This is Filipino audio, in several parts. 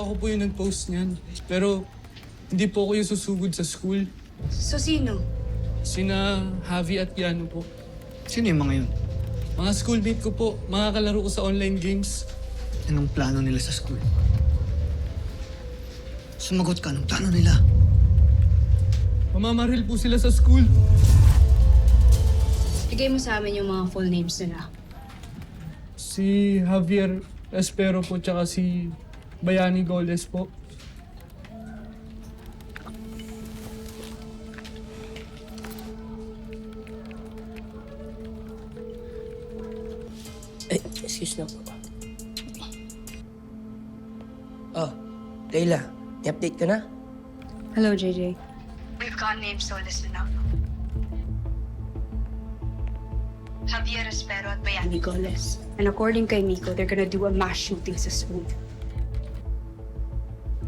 ako po yung nag-post niyan. Pero hindi po ako yung susugod sa school. So sino? Sina Javi at Piano po. Sino yung mga yun? Mga schoolmate ko po, mga kalaro ko sa online games. Anong plano nila sa school? Sumagot ka, anong plano nila? Mamamaril po sila sa school. Bigay mo sa amin yung mga full names nila. Si Javier Espero po, tsaka si Bayani Goles po. Excuse na po. Oh, Layla, i-update ka na? Hello, JJ. We've got names, so listen up. Javier Espero at Bayani Goles. And according kay Miko, they're gonna do a mass shooting sa school.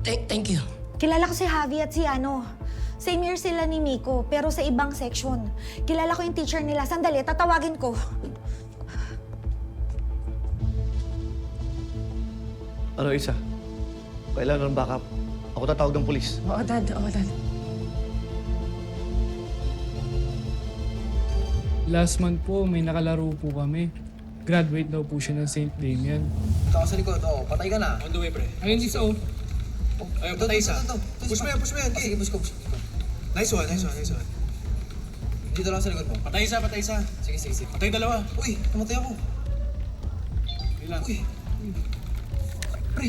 Thank you. Kilala ko si Javi at si Same year sila ni Miko, pero sa ibang section. Kilala ko yung teacher nila. Sandali, tatawagin ko. Ano, Isa? Kailangan ng backup. Ako tatawag ng pulis. Oo, Dad. Last month po, may nakalaro po kami. Graduate daw po siya ng St. Damian. Ito ka sa likod. Oo, patay ka na. On the way, pre. Ayun, isa oh. Ayun, patay isa. Push mo yan. Sige, push ko. Nice one. Dito lang sa likod mo. Patay isa. Sige. Patay dalawa. Uy, namatay ako. Ilan? Uy. Pre.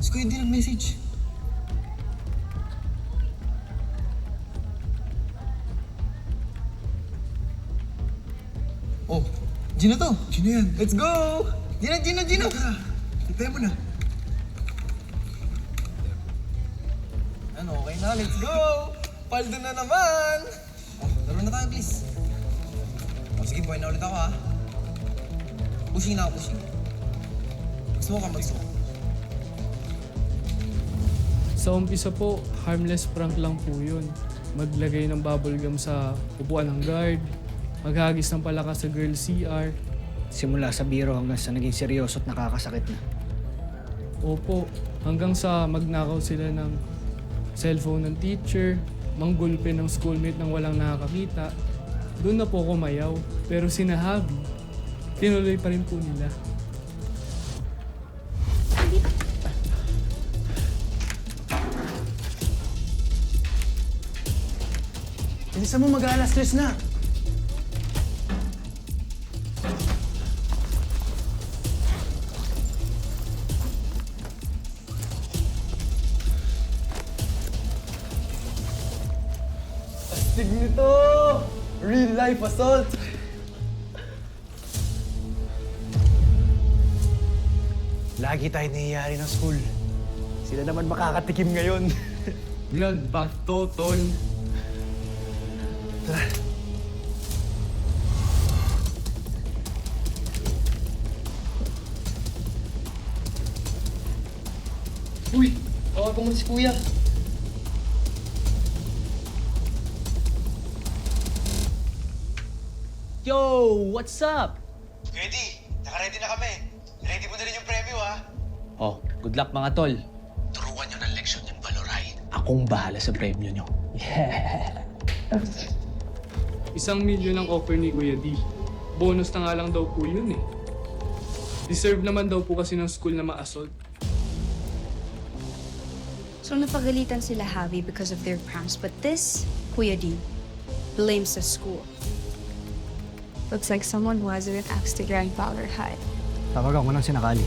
Si Kuya hindi nag-message. Oh, Gina to. Sino yan? Let's go! Gina! Tara. Hintay mo na. Ano, okay na. Let's go! Paldo na naman! Oh, laro na tayo, please. Oh, sige, buhay na ulit ako, ha? Pushing na ako. Gusto mo ka mag-smoke? Sa umpisa po, harmless prank lang po yun. Maglagay ng bubble gum sa upuan ng guard, maghagis ng palakas sa girl CR. Simula sa biro hanggang sa naging seryoso at nakakasakit na. Opo, hanggang sa magnakaw sila ng cellphone ng teacher, manggulpe ng schoolmate nang walang nakakakita. Doon na po ako mayaw. Pero sina Javi, tinuloy pa rin po nila. Bilisan mo, mag-aalas 3 na. Astig nito! Real life assault! Lagi tayo nahihiyari ng school. Sila naman makakatikim ngayon. Bloodbath to, tol. Tara. Uy, tawagan mo na si Kuya. Yo, what's up? Ready. Naka-ready na kami. Ready mo na rin yung premyo, ha? Oh, good luck mga tol. Turuan nyo ng leksyon yung Valorite. Akong bahala sa premyo nyo. Yeah! 1,000,000 ang offer ni Kuya D. Bonus na nga lang daw po yun eh. Deserve naman daw po kasi ng school na ma-assault. So napagalitan sila Javi because of their pranks, but this, Kuya D, blames the school. Looks like someone who has an axe to grind Valor High. Tawagan ko ng sinakali.